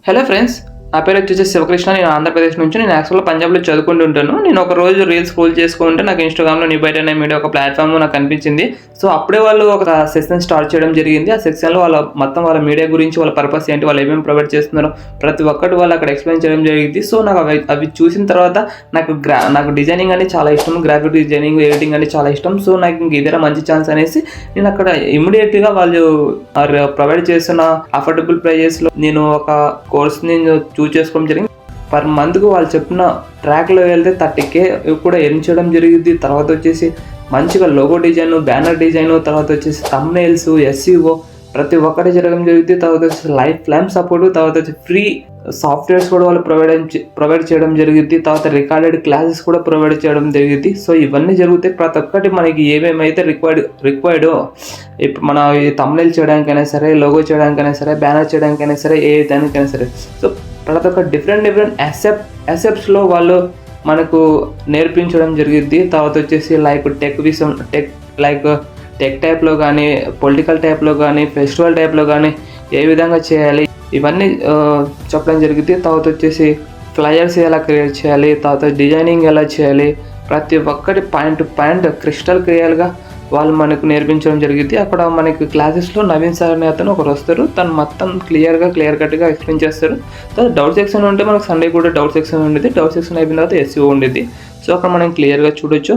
Hello friends, నా పేరు వచ్చేసి శివకృష్ణ. నేను ఆంధ్రప్రదేశ్ నుంచి. నేను యాక్చువల్గా పంజాబ్లో చదువుకుంటుంటాను. నేను ఒక రోజు రీల్స్ స్క్రోల్ చేసుకుంటే నాకు ఇన్స్టాగ్రామ్లో నిబైట్ అనే మీడియా ఒక ప్లాట్ఫామ్ నాకు కనిపించింది. సో అప్పుడే వాళ్ళు ఒక సెషన్ స్టార్ట్ చేయడం జరిగింది. ఆ సెక్షన్లో వాళ్ళ మీడియా గురించి, వాళ్ళ పర్పస్ ఏంటి, వాళ్ళు ఏమేమి ప్రొవైడ్ చేస్తున్నారో ప్రతి ఒక్కటి వాళ్ళు అక్కడ ఎక్స్ప్లెయిన్ చేయడం జరిగింది. సో నాకు అవి చూసిన తర్వాత నాకు డిజైనింగ్ అంటే చాలా ఇష్టం, గ్రాఫిక్ డిజైనింగ్, ఎడిటింగ్ అంటే చాలా ఇష్టం. సో నాకు ఇంక ఇదేనా మంచి ఛాన్స్ అనేసి నేను అక్కడ ఇమ్మీడియట్గా వాళ్ళు ప్రొవైడ్ చేస్తున్న అఫోర్డబుల్ ప్రైజెస్లో నేను ఒక కోర్స్ని చూస్ చేసుకోవడం జరిగింది. పర్ మంత్కు వాళ్ళు చెప్పిన ట్రాక్లో వెళ్తే 30K కూడా ఎర్న్ చేయడం జరిగింది. తర్వాత వచ్చేసి మంచిగా లోగో డిజైన్, బ్యానర్ డిజైన్, తర్వాత వచ్చేసి థంబ్నెయిల్స్, SEO ప్రతి ఒక్కటి జరగడం జరుగుతుంది. తర్వాత వచ్చేసి లైఫ్ టైం సపోర్ట్, తర్వాత వచ్చి ఫ్రీ సాఫ్ట్వేర్స్ కూడా వాళ్ళు ప్రొవైడ్ చేయడం జరిగింది. తర్వాత రికార్డెడ్ క్లాసెస్ కూడా ప్రొవైడ్ చేయడం జరిగింది. సో ఇవన్నీ జరుగుతాయి. ప్రతి ఒక్కటి మనకి ఏమేమైతే రిక్వైర్డో ఇప్పుడు మన థంబ్నెయిల్ చేయడానికైనా సరే, లోగో చేయడానికైనా సరే, బ్యానర్ చేయడానికైనా సరే, ఏ దానికైనా సరే, సో ప్రతి ఒక్క డిఫరెంట్ అసెప్ట్స్లో వాళ్ళు మనకు నేర్పించడం జరిగింది. తర్వాత వచ్చేసి టెక్ టైప్లో కానీ, పొలిటికల్ టైప్లో కానీ, ఫెస్టివల్ టైప్లో కానీ ఏ విధంగా చేయాలి ఇవన్నీ చెప్పడం జరిగింది. తర్వాత వచ్చేసి ఫ్లయర్స్ ఎలా క్రియేట్ చేయాలి, తర్వాత డిజైనింగ్ ఎలా చేయాలి, ప్రతి ఒక్కటి పాయింట్ టు పాయింట్ క్రిస్టల్ క్లియర్గా వాళ్ళు మనకు నేర్పించడం జరిగింది. అక్కడ మనకి క్లాసెస్లో నవీన్ సార్ అనే అతను ఒకరు వస్తారు. తను మొత్తం క్లియర్ కట్గా ఎక్స్ప్లెయిన్ చేస్తారు. తర్వాత డౌట్ సెక్షన్ ఉంటే మనకు సండే కూడా డౌట్ సెక్షన్ ఉండేది. డౌట్ సెక్షన్ అయిపోయిన తర్వాత SEO ఉండేది. సో అక్కడ మనం క్లియర్గా చూడొచ్చు.